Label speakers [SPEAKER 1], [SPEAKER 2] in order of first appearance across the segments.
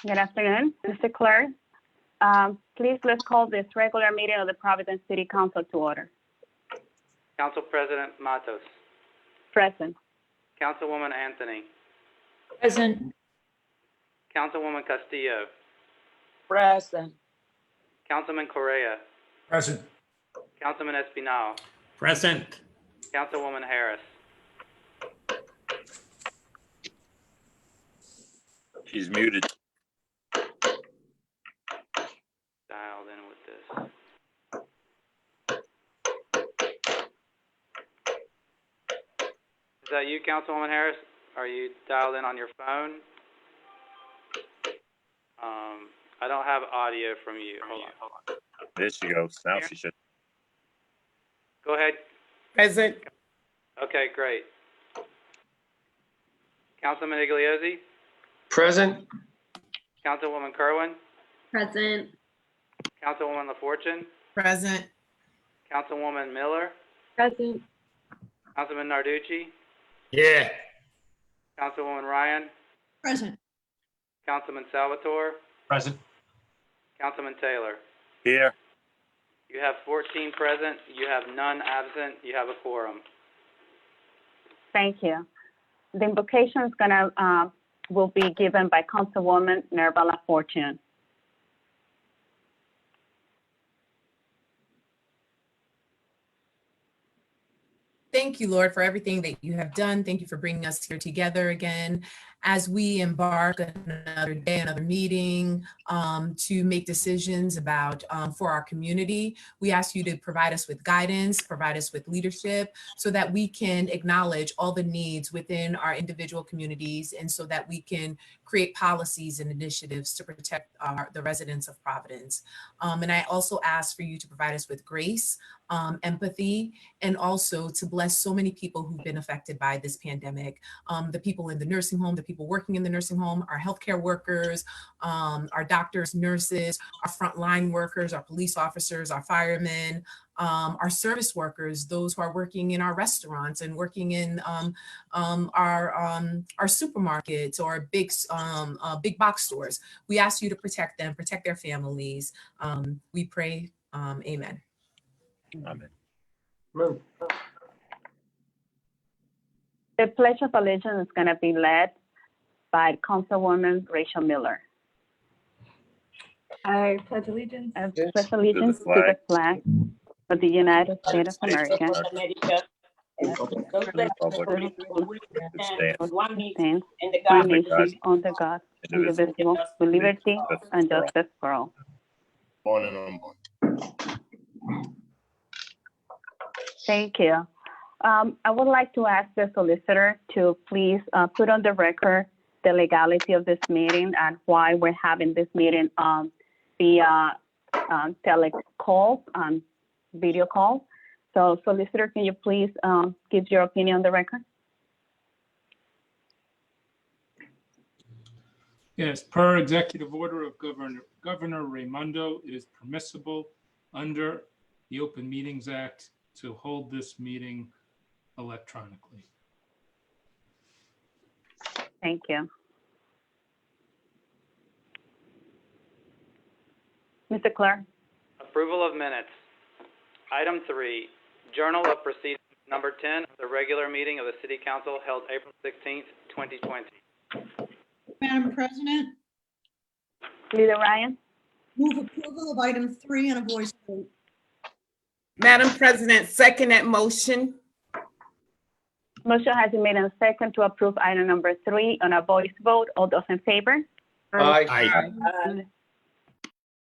[SPEAKER 1] Good afternoon, Mr. Clerk. Please let's call this regular meeting of the Providence City Council to order.
[SPEAKER 2] Council President Matos.
[SPEAKER 1] Present.
[SPEAKER 2] Councilwoman Anthony.
[SPEAKER 3] Present.
[SPEAKER 2] Councilwoman Castillo.
[SPEAKER 3] Present.
[SPEAKER 2] Councilman Correa.
[SPEAKER 4] Present.
[SPEAKER 2] Councilman Espinal.
[SPEAKER 4] Present.
[SPEAKER 2] Councilwoman Harris.
[SPEAKER 5] She's muted.
[SPEAKER 2] Dialed in with this. Is that you, Councilwoman Harris? Are you dialed in on your phone? I don't have audio from you. Hold on.
[SPEAKER 5] There she goes. Now she should.
[SPEAKER 2] Go ahead.
[SPEAKER 3] Present.
[SPEAKER 2] Okay, great. Councilman Igliozzi?
[SPEAKER 4] Present.
[SPEAKER 2] Councilwoman Kerwin?
[SPEAKER 6] Present.
[SPEAKER 2] Councilwoman LaFortune?
[SPEAKER 3] Present.
[SPEAKER 2] Councilwoman Miller?
[SPEAKER 6] Present.
[SPEAKER 2] Councilman Narducci?
[SPEAKER 4] Yeah.
[SPEAKER 2] Councilwoman Ryan?
[SPEAKER 6] Present.
[SPEAKER 2] Councilman Salvatore?
[SPEAKER 4] Present.
[SPEAKER 2] Councilman Taylor?
[SPEAKER 5] Here.
[SPEAKER 2] You have 14 present. You have none absent. You have a quorum.
[SPEAKER 1] Thank you. The invocation is will be given by Councilwoman Marcella Fortune.
[SPEAKER 7] Thank you, Lord, for everything that you have done. Thank you for bringing us here together again as we embark on another day, another meeting to make decisions about for our community. We ask you to provide us with guidance, provide us with leadership so that we can acknowledge all the needs within our individual communities and so that we can create policies and initiatives to protect the residents of Providence. And I also ask for you to provide us with grace, empathy, and also to bless so many people who've been affected by this pandemic. The people in the nursing home, the people working in the nursing home, our healthcare workers, our doctors, nurses, our frontline workers, our police officers, our firemen, our service workers, those who are working in our restaurants and working in our supermarkets or big box stores. We ask you to protect them, protect their families. We pray, amen.
[SPEAKER 5] Amen.
[SPEAKER 1] The Pledge of Allegiance is going to be led by Councilwoman Rachel Miller.
[SPEAKER 6] I pledge allegiance
[SPEAKER 1] I pledge allegiance to the flag of the United States of America
[SPEAKER 5] And the republic
[SPEAKER 1] and
[SPEAKER 5] which stands
[SPEAKER 1] stands
[SPEAKER 5] one
[SPEAKER 1] one nation under God, indivisible, with liberty and justice for all.
[SPEAKER 4] On and on.
[SPEAKER 1] Thank you. I would like to ask the solicitor to please put on the record the legality of this meeting and why we're having this meeting via telecall, video call. So solicitor, can you please give your opinion on the record?
[SPEAKER 8] Yes, per executive order of Governor Raimondo, it is permissible under the Open Meetings Act to hold this meeting electronically.
[SPEAKER 1] Thank you. Mr. Clerk.
[SPEAKER 2] Approval of minutes. Item 3, Journal of Proceedings number 10 of the regular meeting of the City Council held April 16th, 2020.
[SPEAKER 9] Madam President,
[SPEAKER 1] Leader Ryan.
[SPEAKER 9] move approval of item 3 on a voice vote.
[SPEAKER 3] Madam President, second that motion.
[SPEAKER 1] Motion has been made and second to approve item number 3 on a voice vote. All those in favor?
[SPEAKER 4] Aye.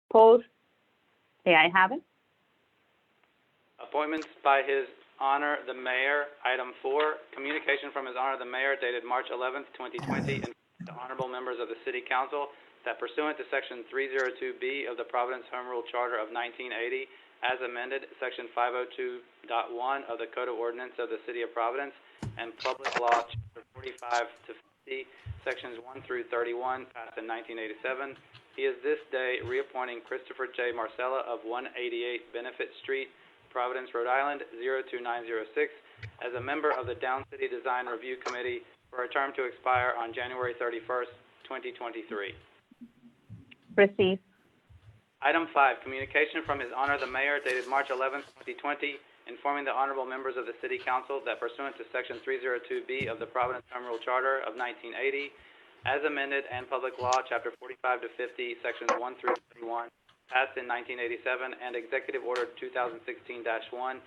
[SPEAKER 1] Opposed? The ayes have it.
[SPEAKER 2] Appointments by His Honor the Mayor. Item 4, communication from His Honor the Mayor dated March 11th, 2020, and the honorable members of the City Council that pursuant to Section 302B of the Providence Home Rule Charter of 1980, as amended, Section 502.1 of the Code of Ordinance of the City of Providence, and Public Law Chapter 45 to 50, Sections 1 through 31, passed in 1987. He is this day reappointing Christopher J. Marcella of 188 Benefit Street, Providence, Rhode Island, 02906, as a member of the Downcity Design Review Committee for a term to expire on January 31st, 2023.
[SPEAKER 1] Receive.
[SPEAKER 2] Item 5, communication from His Honor the Mayor dated March 11th, 2020, informing the honorable members of the City Council that pursuant to Section 302B of the Providence Home Rule Charter of 1980, as amended, and Public Law, Chapter 45 to 50, Sections 1 through 31, passed in 1987, and Executive Order 2016-1,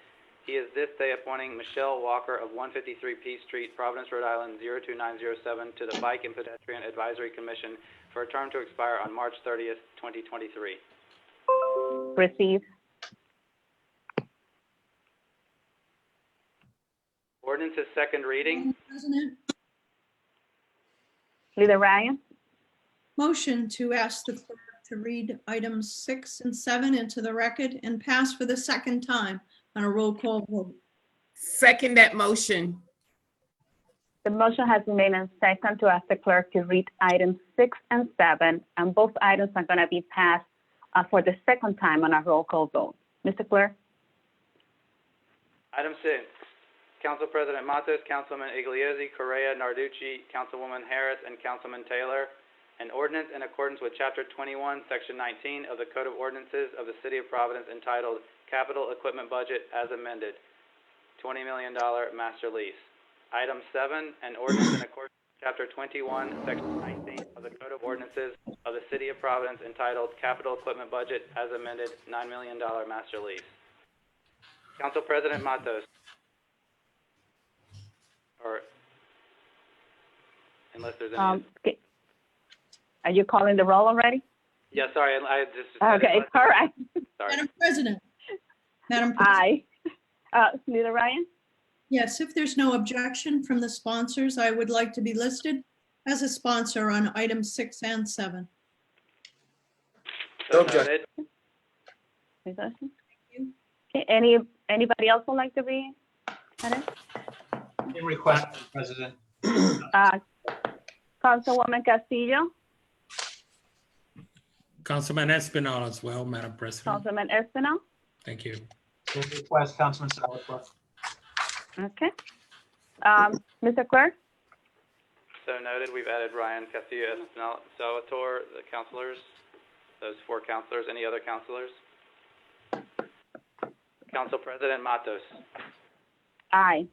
[SPEAKER 2] he is this day appointing Michelle Walker of 153 P Street, Providence, Rhode Island, 02907, to the Bike and Pedestrian Advisory Commission for a term to expire on March 30th, 2023.
[SPEAKER 1] Receive.
[SPEAKER 2] Ordinance is second reading.
[SPEAKER 9] Madam President,
[SPEAKER 1] Leader Ryan.
[SPEAKER 9] motion to ask the clerk to read items 6 and 7 into the record and pass for the second time on a roll call vote.
[SPEAKER 3] Second that motion.
[SPEAKER 1] The motion has been made and second to ask the clerk to read items 6 and 7, and both items are going to be passed for the second time on a roll call vote. Mr. Clerk?
[SPEAKER 2] Item 6, Council President Matos, Councilman Iglesias, Correa, Narducci, Councilwoman Harris, and Councilman Taylor, an ordinance in accordance with Chapter 21, Section 19 of the Code of Ordinances of the City of Providence entitled Capital Equipment Budget as amended, $20 million master lease. Item 7, an ordinance in accordance with Chapter 21, Section 19 of the Code of Ordinances of the City of Providence entitled Capital Equipment Budget as amended, $9 million master lease. Council President Matos. Or, unless there's any.
[SPEAKER 1] Are you calling the roll already?
[SPEAKER 2] Yeah, sorry, I just.
[SPEAKER 1] Okay, all right.
[SPEAKER 2] Sorry.
[SPEAKER 9] Madam President.
[SPEAKER 1] Aye. Leader Ryan?
[SPEAKER 9] Yes, if there's no objection from the sponsors, I would like to be listed as a sponsor on items 6 and 7.
[SPEAKER 2] So
[SPEAKER 4] No objection.
[SPEAKER 2] noted.
[SPEAKER 1] Okay, anybody else would like to be added?
[SPEAKER 10] In request, Madam President.
[SPEAKER 1] Councilwoman Castillo,
[SPEAKER 11] Councilman Espinal as well, Madam President.
[SPEAKER 1] Councilman Espinal.
[SPEAKER 11] Thank you.
[SPEAKER 10] In request, Councilman Salvatore.
[SPEAKER 1] Okay. Mr. Clerk?
[SPEAKER 2] So noted, we've added Ryan, Castillo, Espinal, Salvatore, the councilors, those 4 councilors. Any other councilors? Council President Matos.
[SPEAKER 1] Aye.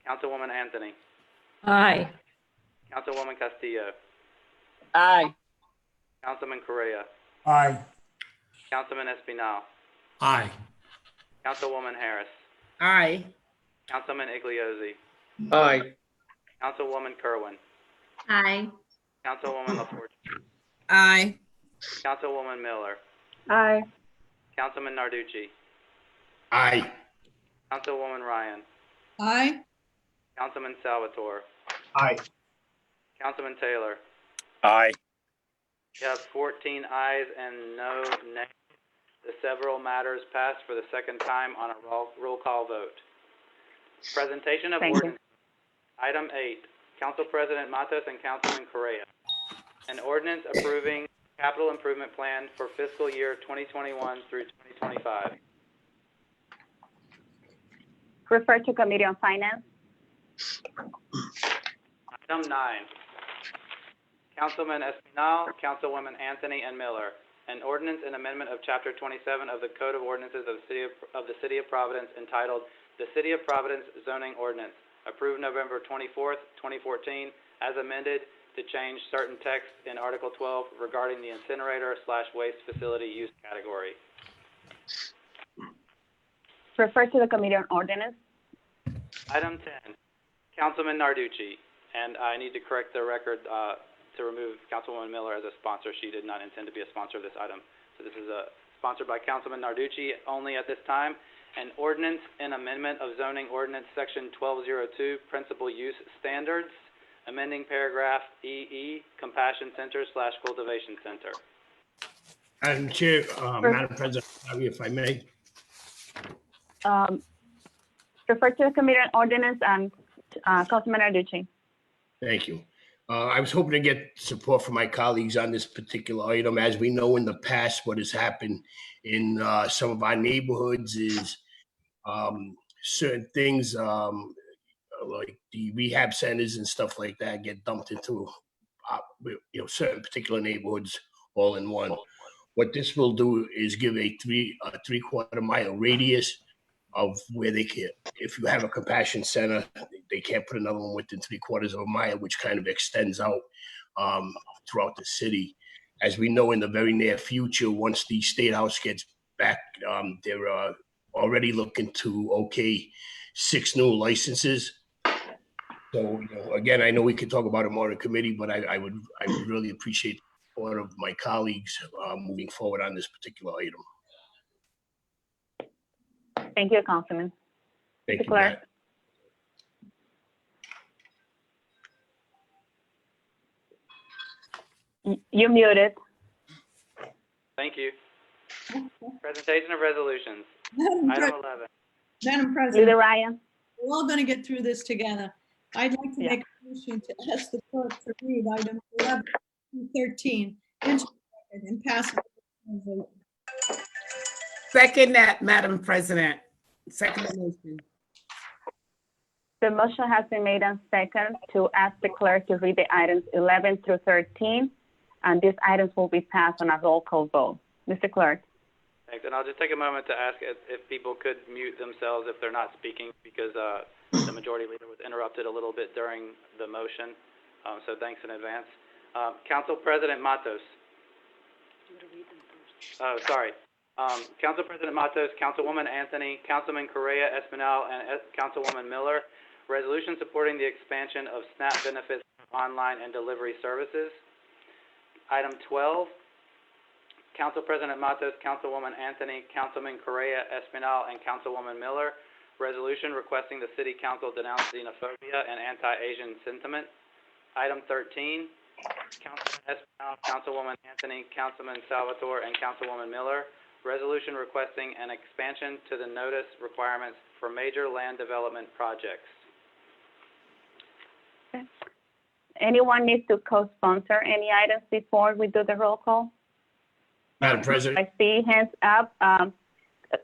[SPEAKER 2] Councilwoman Anthony.
[SPEAKER 6] Aye.
[SPEAKER 2] Councilwoman Castillo.
[SPEAKER 3] Aye.
[SPEAKER 2] Councilman Correa.
[SPEAKER 4] Aye.
[SPEAKER 2] Councilman Espinal.
[SPEAKER 11] Aye.
[SPEAKER 2] Councilwoman Harris.
[SPEAKER 3] Aye.
[SPEAKER 2] Councilman Iglesias.
[SPEAKER 4] Aye.
[SPEAKER 2] Councilwoman Kerwin.
[SPEAKER 6] Aye.
[SPEAKER 2] Councilwoman LaForge.
[SPEAKER 3] Aye.
[SPEAKER 2] Councilwoman Miller.
[SPEAKER 1] Aye.
[SPEAKER 2] Councilman Narducci.
[SPEAKER 4] Aye.
[SPEAKER 2] Councilwoman Ryan.
[SPEAKER 9] Aye.
[SPEAKER 2] Councilman Salvatore.
[SPEAKER 4] Aye.
[SPEAKER 2] Councilman Taylor.
[SPEAKER 5] Aye.
[SPEAKER 2] You have 14 ayes and no nays. The several matters passed for the second time on a roll call vote. Presentation of
[SPEAKER 1] Thank you.
[SPEAKER 2] ordinance. Item 8, Council President Matos and Councilman Correa. An ordinance approving capital improvement plan for fiscal year 2021 through 2025.
[SPEAKER 1] Refer to Committee on Finance.
[SPEAKER 2] Item 9, Councilman Espinal, Councilwoman Anthony, and Miller. An ordinance and amendment of Chapter 27 of the Code of Ordinances of the City of Providence entitled The City of Providence Zoning Ordinance, approved November 24th, 2014, as amended to change certain text in Article 12 regarding the incinerator/waste facility use category.
[SPEAKER 1] Refer to the Committee on Ordinance.
[SPEAKER 2] Item 10, Councilman Narducci, and I need to correct the record to remove Councilwoman Miller as a sponsor. She did not intend to be a sponsor of this item. So this is sponsored by Councilman Narducci only at this time. An ordinance and amendment of zoning ordinance section 1202, principal use standards, amending paragraph EE, compassion center/cultivation center.
[SPEAKER 4] Madam Chair, Madam President, if I may.
[SPEAKER 1] Refer to the Committee on Ordinance and Councilman Narducci.
[SPEAKER 4] Thank you. I was hoping to get support from my colleagues on this particular item. As we know in the past, what has happened in some of our neighborhoods is certain things like the rehab centers and stuff like that get dumped into certain particular neighborhoods all in one. What this will do is give a three-quarter mile radius of where they can, if you have a compassion center, they can't put another one within 3/4 of a mile, which kind of extends out throughout the city. As we know, in the very near future, once the State House gets back, they're already looking to 6 new licenses. So, again, I know we could talk about it more in committee, but I would really appreciate the support of my colleagues moving forward on this particular item.
[SPEAKER 1] Thank you, Councilman.
[SPEAKER 4] Thank
[SPEAKER 1] Mr.
[SPEAKER 4] you,
[SPEAKER 1] Clerk.
[SPEAKER 4] Matt.
[SPEAKER 1] You're muted.
[SPEAKER 2] Thank you. Presentation of resolutions.
[SPEAKER 9] Madam
[SPEAKER 2] Item
[SPEAKER 9] Pres-
[SPEAKER 2] 11.
[SPEAKER 9] Madam
[SPEAKER 1] Leader
[SPEAKER 9] President,
[SPEAKER 1] Ryan.
[SPEAKER 9] we're all going to get through this together. I'd like to
[SPEAKER 1] Yeah.
[SPEAKER 9] make a motion to ask the clerk to read items 11 through 13 into the record and pass it.
[SPEAKER 3] Second that, Madam President. Second the motion.
[SPEAKER 1] The motion has been made and second to ask the clerk to read the items 11 through 13, and these items will be passed on a roll call vote. Mr. Clerk.
[SPEAKER 2] Thanks. And I'll just take a moment to ask if people could mute themselves if they're not speaking, because the majority leader was interrupted a little bit during the motion. So thanks in advance. Council President Matos. Oh, sorry. Council President Matos, Councilwoman Anthony, Councilman Correa Espinal, and Councilwoman Miller. Resolution supporting the expansion of SNAP benefits online and delivery services. Item 12. Council President Matos, Councilwoman Anthony, Councilman Correa Espinal, and Councilwoman Miller. Resolution requesting the City Council denounce xenophobia and anti-Asian sentiment. Item 13. Councilman Espinal, Councilwoman Anthony, Councilman Salvatore, and Councilwoman Miller. Resolution requesting an expansion to the notice requirements for major land development projects.
[SPEAKER 1] Okay. Anyone needs to co-sponsor any items before we do the roll call?
[SPEAKER 4] Madam President.
[SPEAKER 1] I see hands up.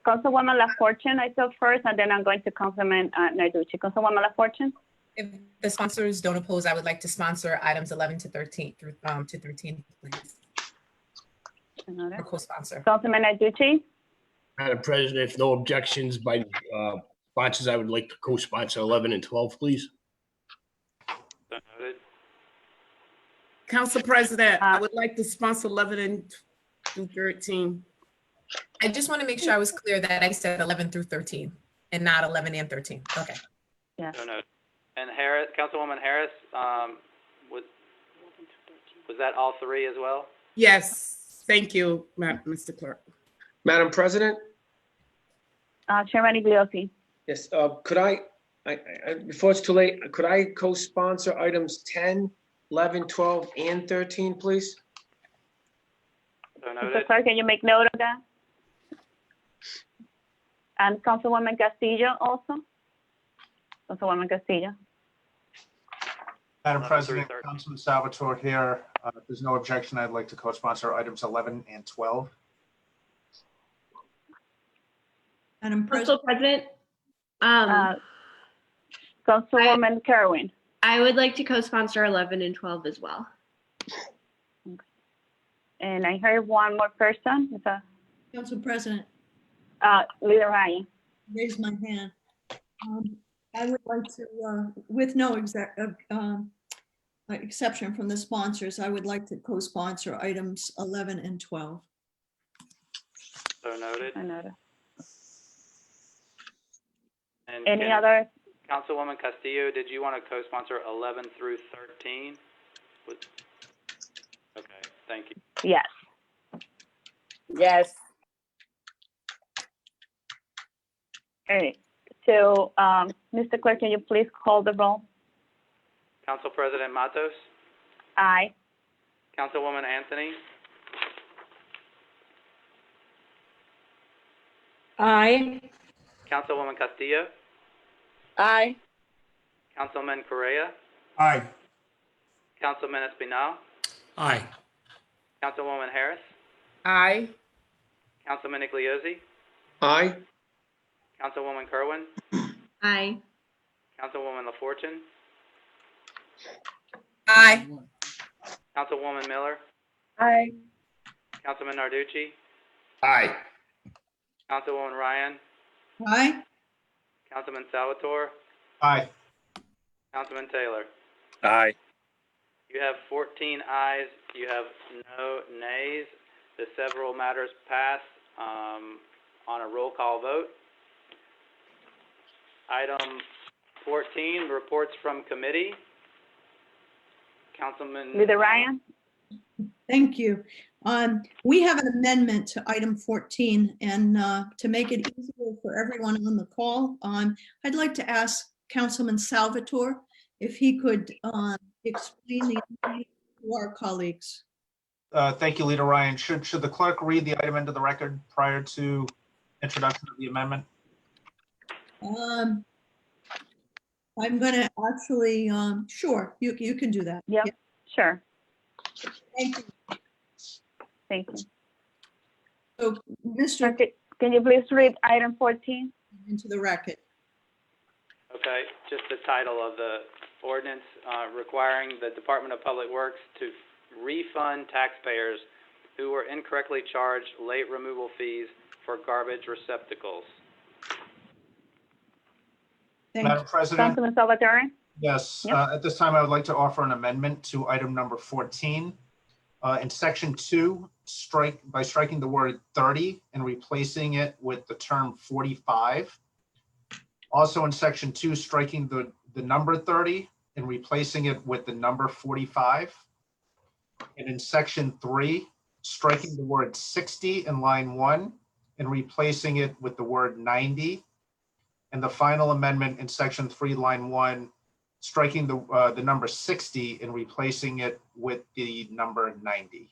[SPEAKER 1] Councilwoman LaFortune, I saw first, and then I'm going to Councilman Narducci. Councilwoman LaFortune?
[SPEAKER 7] If the sponsors don't oppose, I would like to sponsor items 11 to 13 through to 13, please. Or co-sponsor.
[SPEAKER 1] Councilman Narducci?
[SPEAKER 4] Madam President, if no objections by sponsors, I would like to co-sponsor 11 and 12, please.
[SPEAKER 2] So noted.
[SPEAKER 3] Council President, I would like to sponsor 11 and through 13.
[SPEAKER 7] I just want to make sure I was clear that I said 11 through 13 and not 11 and 13. Okay.
[SPEAKER 1] Yeah.
[SPEAKER 2] So noted. And Harris, Councilwoman Harris, was that all three as well?
[SPEAKER 3] Yes, thank you, Mr. Clerk.
[SPEAKER 12] Madam President?
[SPEAKER 1] Chairman Iglesias.
[SPEAKER 12] Yes, could I, before it's too late, could I co-sponsor items 10, 11, 12, and 13, please?
[SPEAKER 2] So
[SPEAKER 1] Mr.
[SPEAKER 2] noted.
[SPEAKER 1] Clerk, can you make note of that? And Councilwoman Castillo also? Councilwoman Castillo?
[SPEAKER 10] Madam
[SPEAKER 2] 11 through
[SPEAKER 10] President,
[SPEAKER 2] 13.
[SPEAKER 10] Councilman Salvatore here. If there's no objection, I'd like to co-sponsor items 11 and 12.
[SPEAKER 9] Madam
[SPEAKER 6] Council
[SPEAKER 9] President,
[SPEAKER 6] President,
[SPEAKER 1] Councilwoman Kerwin?
[SPEAKER 6] I would like to co-sponsor 11 and 12 as well.
[SPEAKER 1] And I heard one more person. Is that
[SPEAKER 9] Council President,
[SPEAKER 1] Leader Ryan?
[SPEAKER 9] raise my hand. I would like to, with no exception from the sponsors, I would like to co-sponsor items 11 and 12.
[SPEAKER 2] So noted.
[SPEAKER 1] I know that.
[SPEAKER 2] And
[SPEAKER 1] Any
[SPEAKER 2] can-
[SPEAKER 1] other?
[SPEAKER 2] Councilwoman Castillo, did you want to co-sponsor 11 through 13? Okay, thank you.
[SPEAKER 1] Yes.
[SPEAKER 3] Yes.
[SPEAKER 1] All right. So, Mr. Clerk, can you please call the roll?
[SPEAKER 2] Council President Matos,
[SPEAKER 1] Aye.
[SPEAKER 2] Councilwoman Anthony,
[SPEAKER 6] Aye.
[SPEAKER 2] Councilwoman Castillo,
[SPEAKER 3] Aye.
[SPEAKER 2] Councilman Correa,
[SPEAKER 8] Aye.
[SPEAKER 2] Councilman Espinal,
[SPEAKER 11] Aye.
[SPEAKER 2] Councilwoman Harris,
[SPEAKER 3] Aye.
[SPEAKER 2] Councilman Iglesias,
[SPEAKER 12] Aye.
[SPEAKER 2] Councilwoman Kerwin,
[SPEAKER 6] Aye.
[SPEAKER 2] Councilwoman LaFortune,
[SPEAKER 7] Aye.
[SPEAKER 2] Councilwoman Miller,
[SPEAKER 3] Aye.
[SPEAKER 2] Councilman Narducci,
[SPEAKER 4] Aye.
[SPEAKER 2] Councilwoman Ryan,
[SPEAKER 9] Aye.
[SPEAKER 2] Councilman Salvatore,
[SPEAKER 10] Aye.
[SPEAKER 2] Councilman Taylor.
[SPEAKER 5] Aye.
[SPEAKER 2] You have 14 ayes, you have no nays. The several matters pass on a roll call vote. Item 14, reports from committee. Councilman.
[SPEAKER 1] Leader Ryan?
[SPEAKER 9] Thank you. We have an amendment to item 14, and to make it easier for everyone on the call, I'd like to ask Councilman Salvatore if he could explain the amendment to our colleagues.
[SPEAKER 10] Thank you, Leader Ryan. Should the clerk read the item into the record prior to introduction of the amendment?
[SPEAKER 9] I'm going to actually, sure, you can do that.
[SPEAKER 1] Yep, sure.
[SPEAKER 9] Thank you.
[SPEAKER 1] Thank you.
[SPEAKER 9] So, Mr.
[SPEAKER 1] Okay, can you please read item 14?
[SPEAKER 9] into the record.
[SPEAKER 2] Okay, just the title of the ordinance requiring the Department of Public Works to refund taxpayers who were incorrectly charged late removal fees for garbage receptacles.
[SPEAKER 9] Thank
[SPEAKER 10] Madam
[SPEAKER 9] you.
[SPEAKER 10] President,
[SPEAKER 1] Councilman Salvatore?
[SPEAKER 10] yes,
[SPEAKER 1] Yep.
[SPEAKER 10] at this time, I would like to offer an amendment to item number 14. In section 2, striking the word 30 and replacing it with the term 45. Also in section 2, striking the number 30 and replacing it with the number 45. And in section 3, striking the word 60 in line 1 and replacing it with the word 90. And the final amendment in section 3, line 1, striking the number 60 and replacing it with the number 90.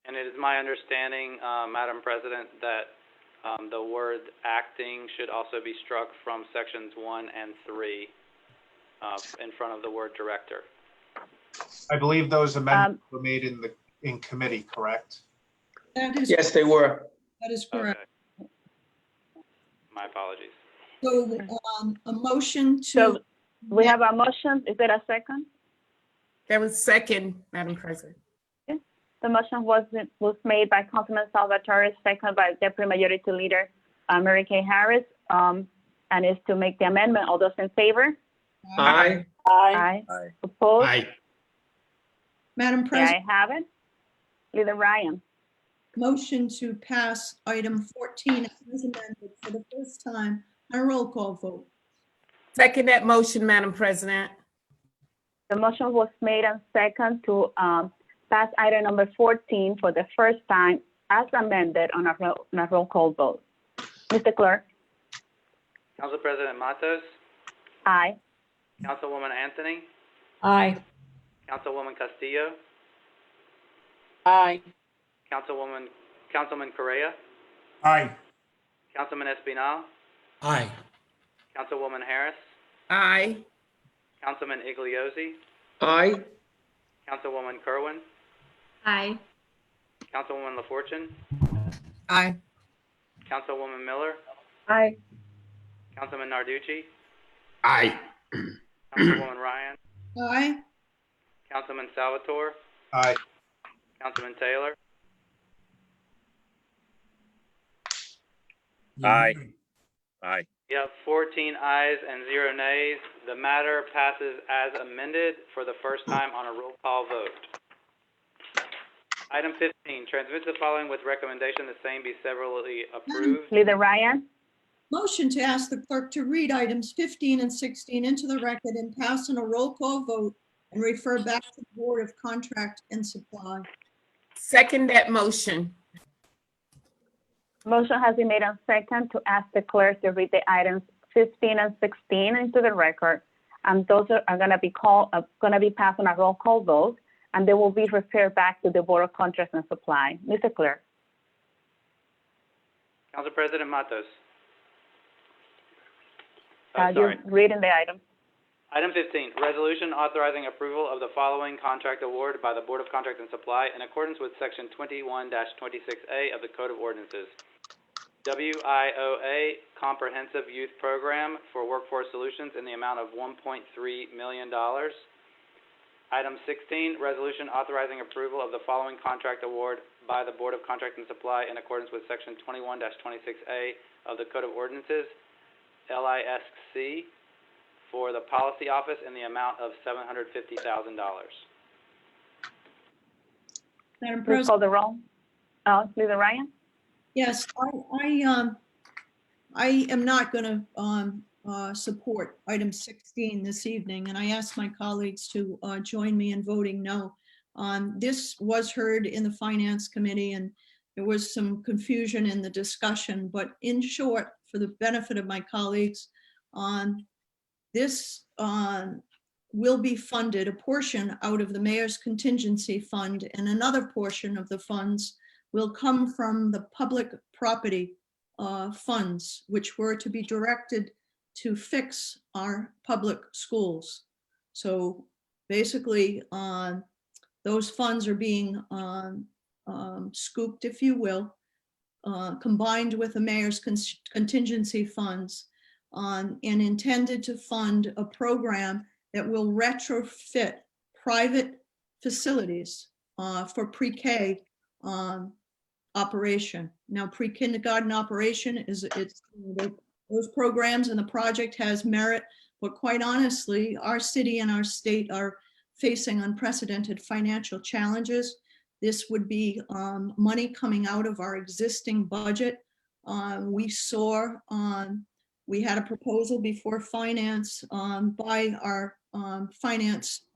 [SPEAKER 2] And it is my understanding, Madam President, that the word acting should also be struck from sections 1 and 3 in front of the word director.
[SPEAKER 10] I believe those amendments were made in committee, correct?
[SPEAKER 9] That is,
[SPEAKER 12] Yes, they were.
[SPEAKER 9] that is correct.
[SPEAKER 2] Okay. My apologies.
[SPEAKER 9] So a motion
[SPEAKER 1] So
[SPEAKER 9] to,
[SPEAKER 1] we have a motion. Is there a second?
[SPEAKER 3] That was second, Madam President.
[SPEAKER 1] The motion was made by Councilman Salvatore, second by Deputy Majority Leader Mary Kay Harris, and is to make the amendment. All those in favor?
[SPEAKER 12] Aye.
[SPEAKER 1] Aye.
[SPEAKER 5] Aye.
[SPEAKER 1] Opposed?
[SPEAKER 4] Aye.
[SPEAKER 9] Madam
[SPEAKER 1] The
[SPEAKER 9] President,
[SPEAKER 1] ayes have it. Leader Ryan?
[SPEAKER 9] motion to pass item 14 as amended for the first time on a roll call vote.
[SPEAKER 3] Second that motion, Madam President.
[SPEAKER 1] The motion was made and second to pass item number 14 for the first time as amended on a roll call vote. Mr. Clerk?
[SPEAKER 2] Council President Matos,
[SPEAKER 1] Aye.
[SPEAKER 2] Councilwoman Anthony,
[SPEAKER 3] Aye.
[SPEAKER 2] Councilwoman Castillo,
[SPEAKER 3] Aye.
[SPEAKER 2] Councilman Correa,
[SPEAKER 11] Aye.
[SPEAKER 2] Councilman Espinal,
[SPEAKER 11] Aye.
[SPEAKER 2] Councilwoman Harris,
[SPEAKER 3] Aye.
[SPEAKER 2] Councilman Igliozzi,
[SPEAKER 12] Aye.
[SPEAKER 2] Councilwoman Kerwin,
[SPEAKER 6] Aye.
[SPEAKER 2] Councilwoman LaFortune,
[SPEAKER 7] Aye.
[SPEAKER 2] Councilwoman Miller,
[SPEAKER 3] Aye.
[SPEAKER 2] Councilman Narducci,
[SPEAKER 4] Aye.
[SPEAKER 2] Councilwoman Ryan,
[SPEAKER 9] Aye.
[SPEAKER 2] Councilman Salvatore,
[SPEAKER 10] Aye.
[SPEAKER 2] Councilman Taylor,
[SPEAKER 5] Aye. Aye.
[SPEAKER 2] You have 14 ayes and 0 nays. The matter passes as amended for the first time on a roll call vote. Item 15, transmit the following with recommendation the same be severally approved.
[SPEAKER 1] Leader Ryan?
[SPEAKER 9] Motion to ask the clerk to read items 15 and 16 into the record and pass on a roll call vote and refer back to the Board of Contract and Supply.
[SPEAKER 3] Second that motion.
[SPEAKER 1] Motion has been made and second to ask the clerk to read the items 15 and 16 into the record. And those are going to be passed on a roll call vote, and they will be referred back to the Board of Contracts and Supply. Mr. Clerk?
[SPEAKER 2] Council President Matos.
[SPEAKER 1] You're reading the item.
[SPEAKER 2] Item 15, resolution authorizing approval of the following contract award by the Board of Contract and Supply in accordance with Section 21-26A of the Code of Ordinances. WIOA Comprehensive Youth Program for Workforce Solutions in the amount of $1.3 million. Item 16, resolution authorizing approval of the following contract award by the Board of Contract and Supply in accordance with Section 21-26A of the Code of Ordinances, LISC, for the Policy Office in the amount of $750,000.
[SPEAKER 9] Madam
[SPEAKER 1] Please
[SPEAKER 9] President,
[SPEAKER 1] call the roll. Leader Ryan?
[SPEAKER 9] yes, I am not going to support item 16 this evening, and I ask my colleagues to join me in voting no. This was heard in the Finance Committee, and there was some confusion in the discussion, but in short, for the benefit of my colleagues, this will be funded, a portion out of the mayor's contingency fund, and another portion of the funds will come from the public property funds, which were to be directed to fix our public schools. So basically, those funds are being scooped, if you will, combined with the mayor's contingency funds, and intended to fund a program that will retrofit private facilities for pre-K operation. Now, pre-kindergarten operation those programs, and the project has merit, but quite honestly, our city and our state are facing unprecedented financial challenges. This would be money coming out of our existing budget. We had a proposal before finance by our finance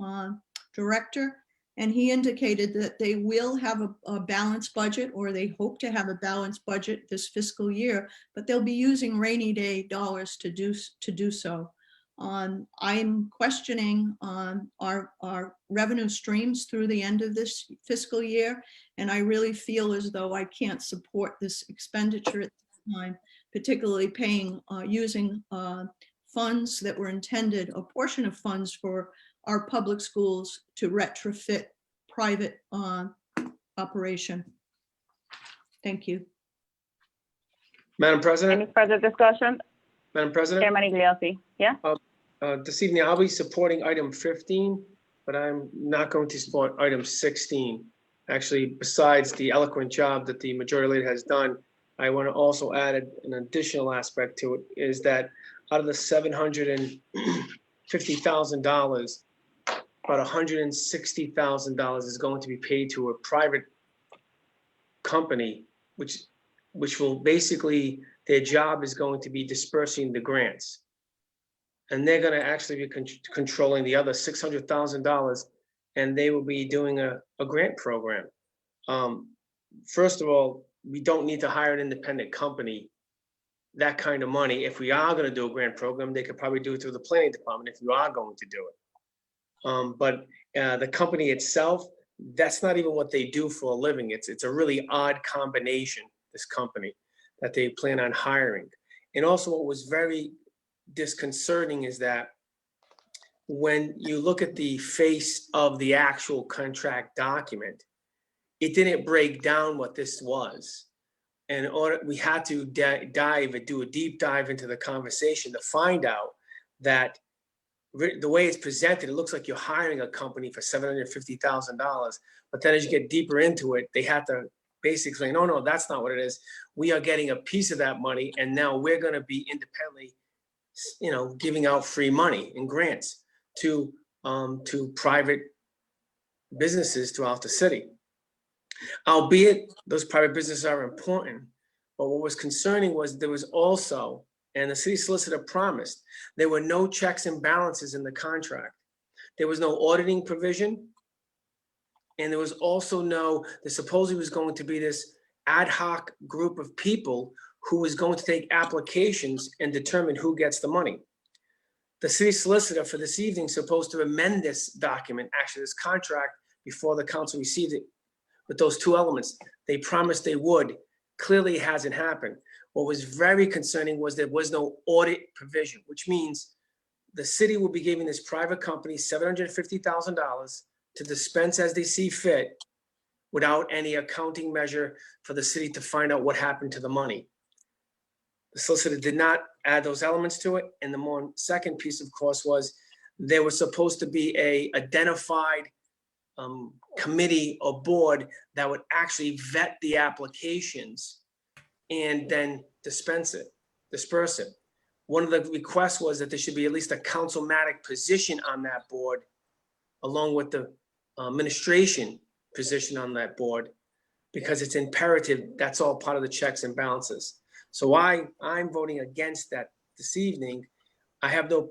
[SPEAKER 9] director, and he indicated that they will have a balanced budget, or they hope to have a balanced budget this fiscal year, but they'll be using rainy day dollars to do so. I'm questioning our revenue streams through the end of this fiscal year, and I really feel as though I can't support this expenditure at this time, particularly using funds that were intended, a portion of funds for our public schools to retrofit private operation. Thank you.
[SPEAKER 12] Madam President,
[SPEAKER 1] Any further discussion?
[SPEAKER 12] Madam President,
[SPEAKER 1] Chairman Iglesias, yeah?
[SPEAKER 12] this evening I'll be supporting item 15, but I'm not going to support item 16. Actually, besides the eloquent job that the majority leader has done, I want to also add an additional aspect to it, is that out of the $750,000, about $160,000 is going to be paid to a private company, which will basically, their job is going to be dispersing the grants. And they're going to actually be controlling the other $600,000, and they will be doing a grant program. First of all, we don't need to hire an independent company, that kind of money. If we are going to do a grant program, they could probably do it through the planning department if you are going to do it. But the company itself, that's not even what they do for a living. It's a really odd combination, this company, that they plan on hiring. And also what was very disconcerting is that when you look at the face of the actual contract document, it didn't break down what this was. And we had to do a deep dive into the conversation to find out that the way it's presented, it looks like you're hiring a company for $750,000. But then as you get deeper into it, they have to basically, no, that's not what it is. We are getting a piece of that money, and now we're going to be independently, giving out free money and grants to private businesses throughout the city. Albeit those private businesses are important, but what was concerning was there was also, and the city solicitor promised, there were no checks and balances in the contract. There was no auditing provision, and there was also there supposedly was going to be this ad hoc group of people who was going to take applications and determine who gets the money. The city solicitor for this evening is supposed to amend this document, actually this contract, before the council received it, with those two elements. They promised they would. Clearly it hasn't happened. What was very concerning was there was no audit provision, which means the city will be giving this private company $750,000 to dispense as they see fit without any accounting measure for the city to find out what happened to the money. The solicitor did not add those elements to it. And the second piece, of course, was there was supposed to be a identified committee or board that would actually vet the applications and then disperse it. One of the requests was that there should be at least a councilmatic position on that board, along with the administration position on that board, because it's imperative, that's all part of the checks and balances. So I'm voting against that this evening. I have no,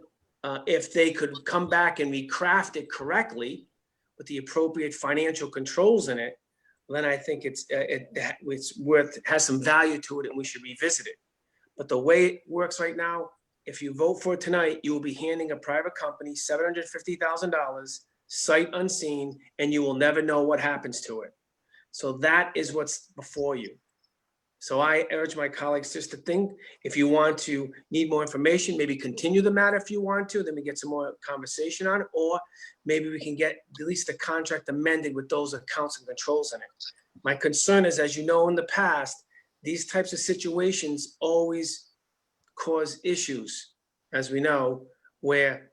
[SPEAKER 12] if they could come back and recraft it correctly with the appropriate financial controls in it, then I think it's has some value to it and we should revisit it. But the way it works right now, if you vote for it tonight, you will be handing a private company $750,000 sight unseen, and you will never know what happens to it. So that is what's before you. So I urge my colleagues just to think, if you want to need more information, maybe continue the matter if you want to, then we get some more conversation on it, or maybe we can get at least the contract amended with those accounts and controls in it. My concern is, as you know, in the past, these types of situations always cause issues, as we know, where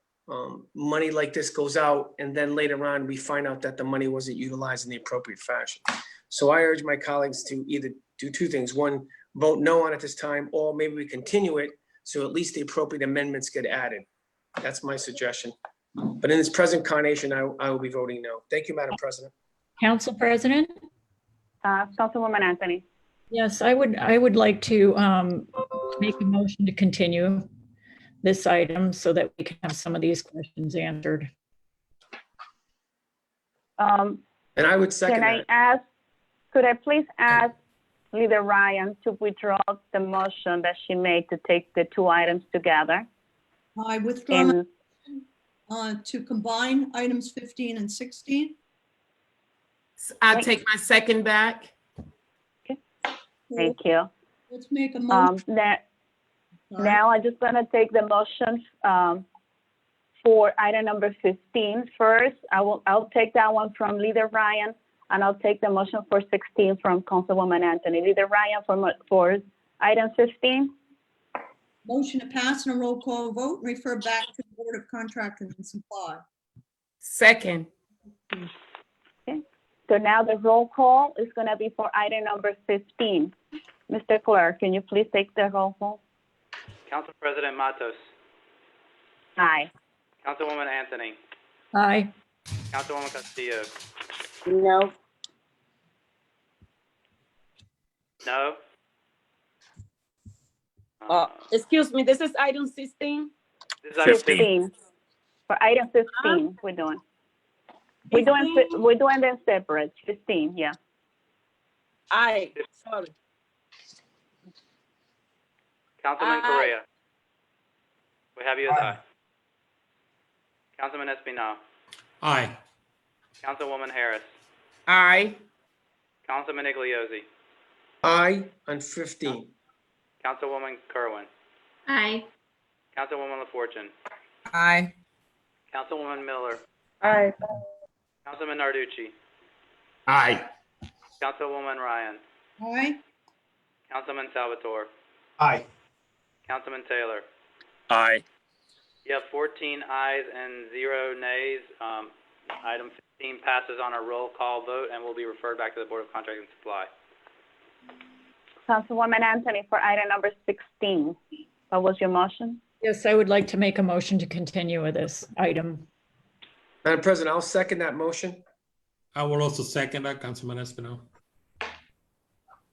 [SPEAKER 12] money like this goes out and then later on we find out that the money wasn't utilized in the appropriate fashion. So I urge my colleagues to either do two things. One, vote no on it this time, or maybe we continue it so at least the appropriate amendments get added. That's my suggestion. But in its present incarnation, I will be voting no. Thank you, Madam President.
[SPEAKER 13] Council President?
[SPEAKER 1] Councilwoman Anthony.
[SPEAKER 13] Yes, I would like to make a motion to continue this item so that we can have some of these questions answered.
[SPEAKER 12] And I would second that.
[SPEAKER 1] Could I please ask Leader Ryan to withdraw the motion that she made to take the two items together?
[SPEAKER 9] I withdraw my motion, to combine items 15 and 16.
[SPEAKER 3] I take my second back.
[SPEAKER 1] Okay. Thank you.
[SPEAKER 9] Let's make a motion.
[SPEAKER 1] Now I'm just going to take the motion for item number 15 first. I'll take that one from Leader Ryan, and I'll take the motion for 16 from Councilwoman Anthony. Leader Ryan for item 15.
[SPEAKER 9] Motion to pass and a roll call vote, refer back to the Board of Contractors and Supply.
[SPEAKER 3] Second.
[SPEAKER 1] Okay. So now the roll call is going to be for item number 15. Mr. Clerk, can you please take the roll call?
[SPEAKER 2] Council President Matos.
[SPEAKER 1] Aye.
[SPEAKER 2] Councilwoman Anthony.
[SPEAKER 13] Aye.
[SPEAKER 2] Councilwoman Castillo.
[SPEAKER 6] No.
[SPEAKER 2] No.
[SPEAKER 6] Excuse me, this is item 16?
[SPEAKER 2] This is item
[SPEAKER 1] 15. For item 15, we're doing. We're doing them separate. 15, yeah.
[SPEAKER 6] Aye, sorry.
[SPEAKER 2] Councilman Correa. We have you as aye. Councilman Espinal.
[SPEAKER 11] Aye.
[SPEAKER 2] Councilwoman Harris.
[SPEAKER 3] Aye.
[SPEAKER 2] Councilman Igliozzi.
[SPEAKER 12] Aye on 15.
[SPEAKER 2] Councilwoman Kerwin.
[SPEAKER 6] Aye.
[SPEAKER 2] Councilwoman LaFortune.
[SPEAKER 3] Aye.
[SPEAKER 2] Councilwoman Miller.
[SPEAKER 6] Aye.
[SPEAKER 2] Councilman Narducci.
[SPEAKER 4] Aye.
[SPEAKER 2] Councilwoman Ryan.
[SPEAKER 9] Aye.
[SPEAKER 2] Councilman Salvatore.
[SPEAKER 10] Aye.
[SPEAKER 2] Councilman Taylor.
[SPEAKER 5] Aye.
[SPEAKER 2] You have 14 ayes and 0 nays. Item 15 passes on a roll call vote and will be referred back to the Board of Contract and Supply.
[SPEAKER 1] Councilwoman Anthony for item number 16. What was your motion?
[SPEAKER 13] Yes, I would like to make a motion to continue with this item.
[SPEAKER 12] Madam President, I'll second that motion.
[SPEAKER 11] I will also second that, Councilman Espinal.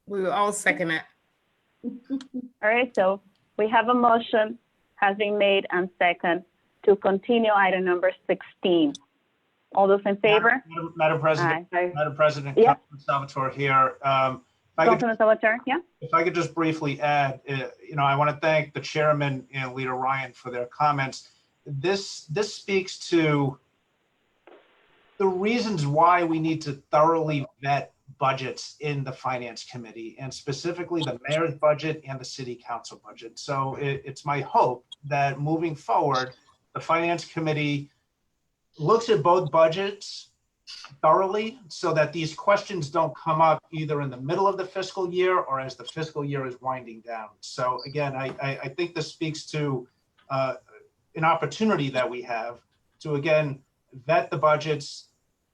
[SPEAKER 3] We will all second it.
[SPEAKER 1] All right, so we have a motion has been made and second to continue item number 16. All those in favor?
[SPEAKER 10] Madam President,
[SPEAKER 1] Aye.
[SPEAKER 10] Madam President,
[SPEAKER 1] Yeah.
[SPEAKER 10] Councilman Salvatore here.
[SPEAKER 1] Councilman Salvatore, yeah?
[SPEAKER 10] If I could just briefly add, I want to thank the chairman and Leader Ryan for their comments. This speaks to the reasons why we need to thoroughly vet budgets in the Finance Committee, and specifically the mayor's budget and the city council budget. So it's my hope that moving forward, the Finance Committee looks at both budgets thoroughly so that these questions don't come up either in the middle of the fiscal year or as the fiscal year is winding down. So again, I think this speaks to an opportunity that we have to, again, vet the budgets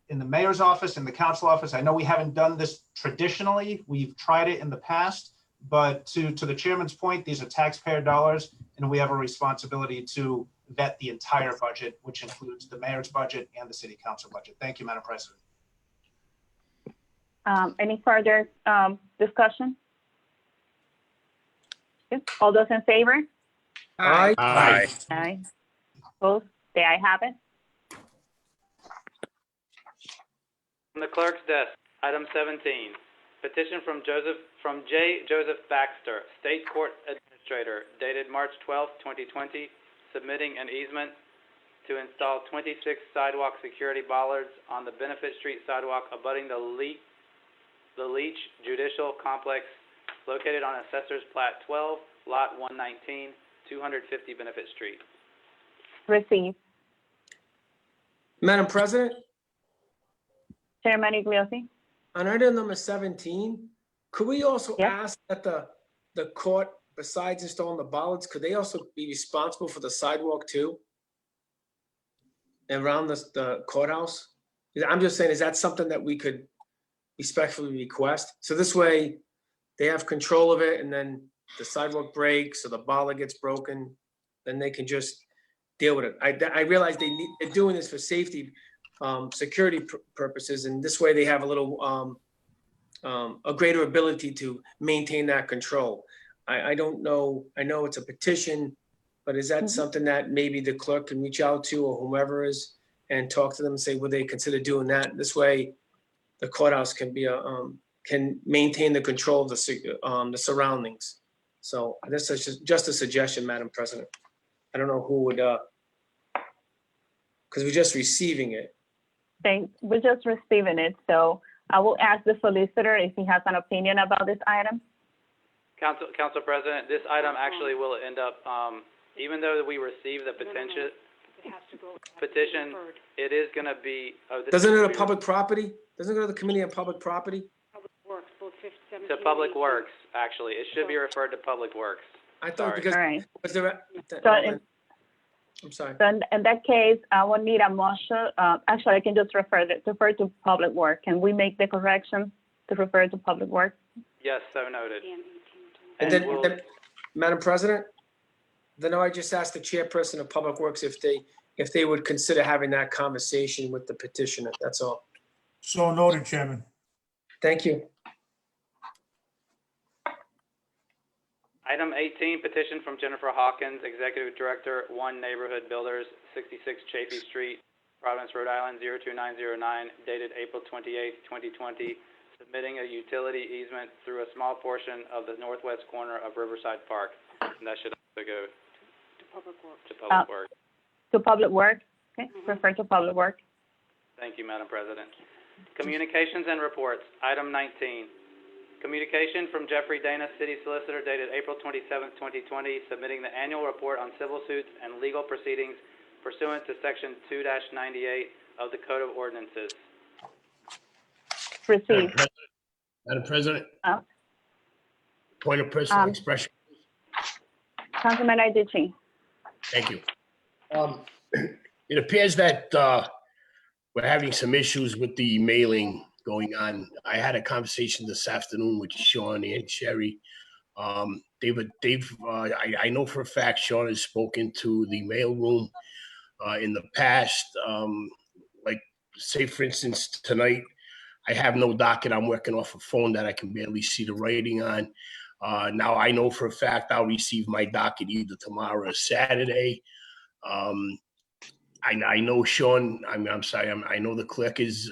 [SPEAKER 10] in the mayor's office, in the council office. I know we haven't done this traditionally. We've tried it in the past, but to the chairman's point, these are taxpayer dollars, and we have a responsibility to vet the entire budget, which includes the mayor's budget and the city council budget. Thank you, Madam President.
[SPEAKER 1] Any further discussion? Yes. All those in favor?
[SPEAKER 12] Aye.
[SPEAKER 5] Aye.
[SPEAKER 1] Aye. Opposed? The ayes have it.
[SPEAKER 2] From the clerk's desk, item 17, petition from J. Joseph Baxter, State Court Administrator, dated March 12, 2020, submitting an easement to install 26 sidewalk security bollards on the Benefit Street sidewalk abutting the Leach Judicial Complex located on Assessor's Plat 12, Lot 119, 250 Benefit Street.
[SPEAKER 1] Receive.
[SPEAKER 12] Madam President,
[SPEAKER 1] Chairman Iglesias.
[SPEAKER 12] on item number 17, could we also
[SPEAKER 1] Yes.
[SPEAKER 12] ask that the court, besides installing the bollards, could they also be responsible for the sidewalk too? Around the courthouse? I'm just saying, is that something that we could respectfully request? So this way, they have control of it, and then the sidewalk breaks or the bollard gets broken, then they can just deal with it. I realize they're doing this for safety, security purposes, and this way they have a little, a greater ability to maintain that control. I don't know, I know it's a petition, but is that something that maybe the clerk can reach out to, or whomever is, and talk to them and say, would they consider doing that? This way, the courthouse can be can maintain the control of the surroundings. So this is just a suggestion, Madam President. I don't know who would, because we're just receiving it.
[SPEAKER 1] We're just receiving it, so I will ask the solicitor if he has an opinion about this item.
[SPEAKER 2] Council President, this item actually will end up, even though we received the petition, it is going to be.
[SPEAKER 12] Doesn't it go to public property? Doesn't it go to the Committee on Public Property?
[SPEAKER 2] To Public Works, actually. It should be referred to Public Works.
[SPEAKER 12] I thought
[SPEAKER 2] Sorry.
[SPEAKER 12] because.
[SPEAKER 1] All right.
[SPEAKER 12] Was there, I'm sorry.
[SPEAKER 1] So in that case, I will need a motion. Actually, I can just refer to Public Works. Can we make the correction to refer to Public Works?
[SPEAKER 2] Yes, so noted.
[SPEAKER 12] And then, Madam President, then I just asked the chairperson of Public Works if they would consider having that conversation with the petitioner. That's all.
[SPEAKER 14] So noted, Chairman.
[SPEAKER 12] Thank you.
[SPEAKER 2] Item 18, petition from Jennifer Hawkins, Executive Director, 1 Neighborhood Builders, 66 Chafee Street, Providence, Rhode Island, 02909, dated April 28, 2020, submitting a utility easement through a small portion of the northwest corner of Riverside Park. And that should also go to Public Works.
[SPEAKER 1] To Public Works, okay, refer to Public Works.
[SPEAKER 2] Thank you, Madam President. Communications and reports, item 19. Communication from Jeffrey Dana, City Solicitor, dated April 27, 2020, submitting the annual report on civil suits and legal proceedings pursuant to Section 2-98 of the Code of Ordinances.
[SPEAKER 1] Proceed.
[SPEAKER 4] Madam President, point of personal expression.
[SPEAKER 1] Councilman Narducci.
[SPEAKER 4] Thank you. It appears that we're having some issues with the mailing going on. I had a conversation this afternoon with Sean and Sherry. I know for a fact Sean has spoken to the mailroom in the past. Like, say, for instance, tonight, I have no docket. I'm working off a phone that I can barely see the writing on. Now, I know for a fact I'll receive my docket either tomorrow or Saturday. I know Sean, I'm sorry, I know the clerk is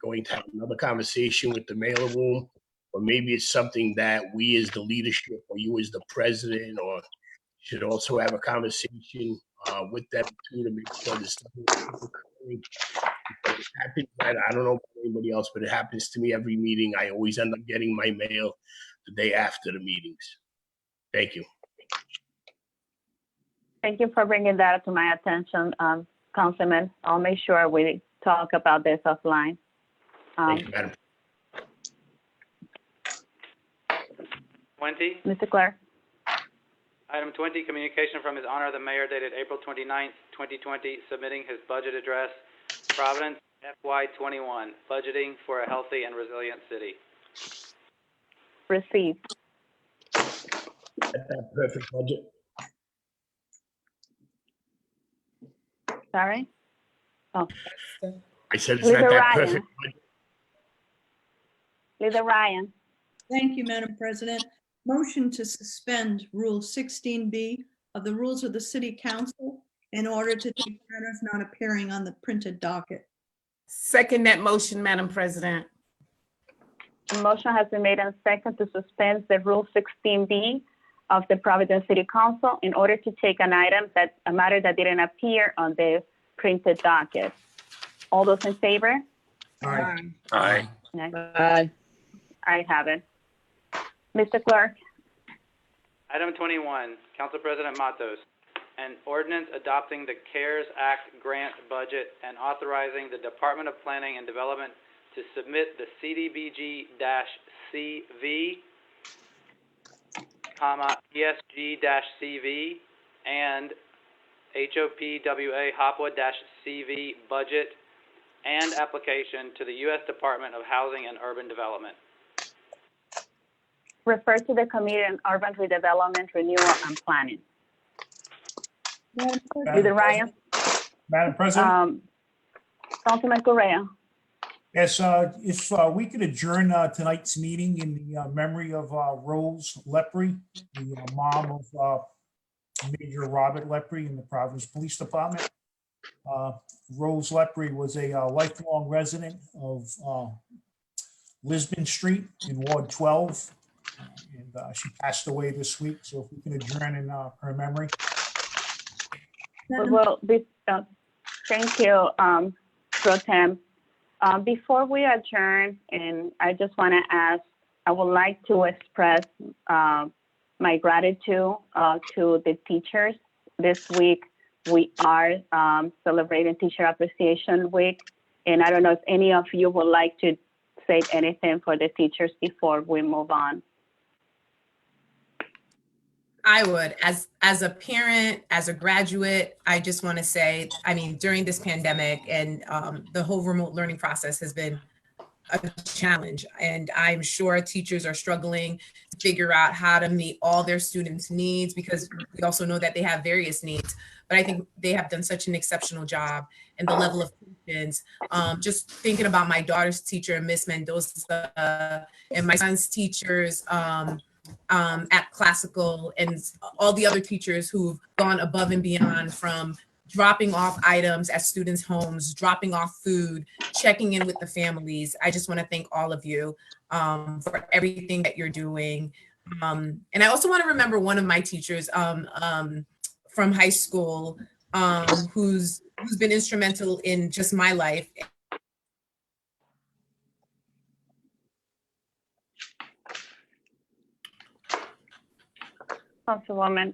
[SPEAKER 4] going to have another conversation with the mailer room, or maybe it's something that we as the leadership or you as the president or should also have a conversation with them too, to make sure this doesn't occurring. It happens, I don't know about anybody else, but it happens to me every meeting. I always end up getting my mail the day after the meetings. Thank you.
[SPEAKER 1] Thank you for bringing that to my attention, Councilman. I'll make sure we talk about this offline.
[SPEAKER 4] Thank you, Madam.
[SPEAKER 2] 20.
[SPEAKER 1] Mr. Clerk.
[SPEAKER 2] Item 20, communication from His Honor the Mayor dated April 29th, 2020, submitting his budget address, Providence FY21, budgeting for a healthy and resilient city.
[SPEAKER 1] Received.
[SPEAKER 4] At that perfect budget.
[SPEAKER 1] Sorry? Oh,
[SPEAKER 4] I said it's
[SPEAKER 1] Leader
[SPEAKER 4] not that
[SPEAKER 1] Ryan.
[SPEAKER 4] perfect budget.
[SPEAKER 1] Leader Ryan.
[SPEAKER 9] Thank you, Madam President. Motion to suspend Rule 16B of the Rules of the City Council in order to take matters not appearing on the printed docket.
[SPEAKER 3] Second that motion, Madam President.
[SPEAKER 1] A motion has been made and second to suspend the Rule 16B of the Providence City Council in order to take a matter that didn't appear on the printed docket. All those in favor?
[SPEAKER 14] Aye.
[SPEAKER 5] Aye.
[SPEAKER 6] Aye.
[SPEAKER 1] I have it. Mr. Clerk,
[SPEAKER 2] Item 21, Council President Matos, an ordinance adopting the CARES Act grant budget and authorizing the Department of Planning and Development to submit the CDBG-CV, ESG-CV, and HOPWA-CV budget and application to the U.S. Department of Housing and Urban Development.
[SPEAKER 1] refer to the Committee on Urban Redevelopment, Renewal, and Planning. Leader Ryan.
[SPEAKER 14] Madam President?
[SPEAKER 1] Councilman Correa.
[SPEAKER 14] Yes, if we could adjourn tonight's meeting in the memory of Rose Lepre, the mom of Major Robert Lepre in the Providence Police Department. Rose Lepre was a lifelong resident of Lisbon Street in Ward 12. And she passed away this week, so if we can adjourn in her memory.
[SPEAKER 1] Well, thank you, Pro Tem. Before we adjourn, and I just want to ask, I would like to express my gratitude to the teachers. This week, we are celebrating Teacher Appreciation Week, and I don't know if any of you would like to say anything for the teachers before we move on.
[SPEAKER 7] I would, as a parent, as a graduate, I just want to say, I mean, during this pandemic and the whole remote learning process has been a challenge. And I'm sure teachers are struggling to figure out how to meet all their students' needs, because we also know that they have various needs. But I think they have done such an exceptional job, and the level of patience. Just thinking about my daughter's teacher, Miss Mendoza, and my son's teachers, at Classical, and all the other teachers who've gone above and beyond, from dropping off items at students' homes, dropping off food, checking in with the families. I just want to thank all of you for everything that you're doing. And I also want to remember one of my teachers from high school who's been instrumental in just my life.
[SPEAKER 1] Councilwoman.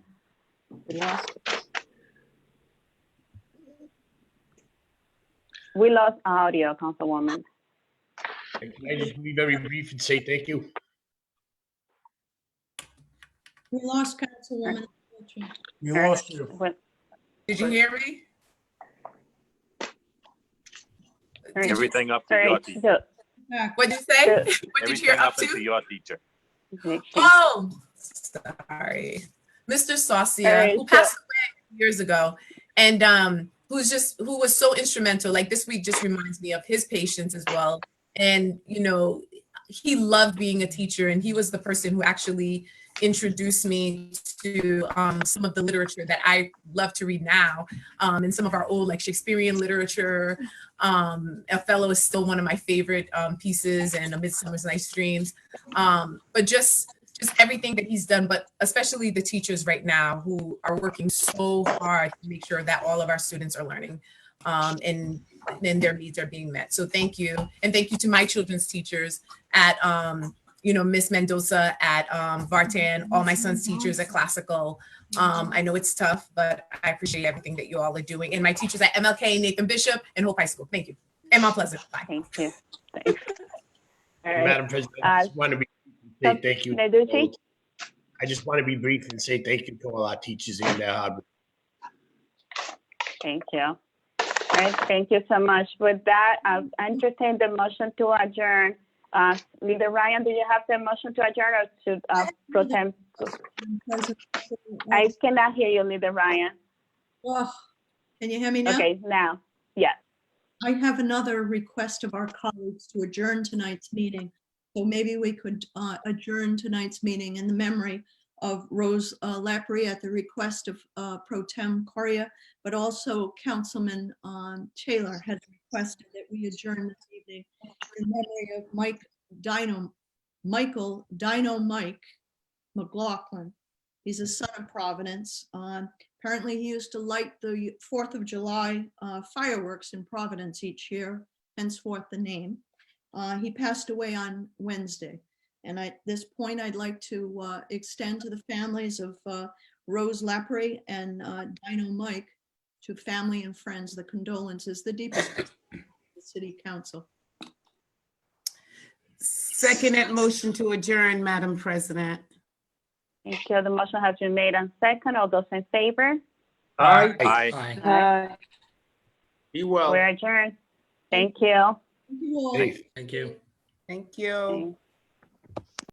[SPEAKER 1] We lost audio, Councilwoman.
[SPEAKER 4] Can I just be very brief and say thank you?
[SPEAKER 9] We lost Councilwoman.
[SPEAKER 14] We lost you.
[SPEAKER 7] Did you hear me?
[SPEAKER 5] Everything up to your teacher.
[SPEAKER 7] What did you say? What did you
[SPEAKER 5] Everything
[SPEAKER 7] hear
[SPEAKER 5] up
[SPEAKER 7] up to?
[SPEAKER 5] into your teacher.
[SPEAKER 7] Oh, sorry. Mr. Saucia, who passed away years ago, and who was so instrumental. Like, this week just reminds me of his patience as well. And, you know, he loved being a teacher, and he was the person who actually introduced me to some of the literature that I love to read now, and some of our old, like, Shakespearean literature. Othello is still one of my favorite pieces, and A Midsummer's Night's Dreams. But just everything that he's done, but especially the teachers right now who are working so hard to make sure that all of our students are learning and their needs are being met. So thank you. And thank you to my children's teachers at, Miss Mendoza at Vartan, all my son's teachers at Classical. I know it's tough, but I appreciate everything that you all are doing. And my teachers at MLK, Nathan Bishop, and Hope High School. Thank you. And Mount Pleasant. Bye.
[SPEAKER 1] Thank you. Thanks. All right.
[SPEAKER 4] Madam President, I just want to say thank you.
[SPEAKER 1] Narducci?
[SPEAKER 4] I just want to be brief and say thank you to all our teachers and their hard work.
[SPEAKER 1] Thank you. All right, thank you so much. With that, I'll entertain the motion to adjourn. Leader Ryan, do you have the motion to adjourn or should pro tem? I cannot hear you, Leader Ryan.
[SPEAKER 9] Oh, can you hear me now?
[SPEAKER 1] Okay, now, yes.
[SPEAKER 9] I have another request of our colleagues to adjourn tonight's meeting. So maybe we could adjourn tonight's meeting in the memory of Rose Lapri at the request of Pro Tem Correa, but also Councilman Taylor has requested that we adjourn this evening in memory of Michael Dino Mike McLaughlin. He's a son of Providence. Apparently he used to light the 4th of July fireworks in Providence each year, henceforth the name. He passed away on Wednesday. And at this point, I'd like to extend to the families of Rose Lapri and Dino Mike, to family and friends, the condolences, the deepest of the City Council.
[SPEAKER 3] Second motion to adjourn, Madam President.
[SPEAKER 1] Thank you. The motion has been made and second. All those in favor?
[SPEAKER 12] Aye.
[SPEAKER 11] Aye.
[SPEAKER 12] Be well.
[SPEAKER 1] We're adjourned. Thank you.
[SPEAKER 9] Thank you all.
[SPEAKER 4] Hey.
[SPEAKER 11] Thank you.
[SPEAKER 3] Thank you.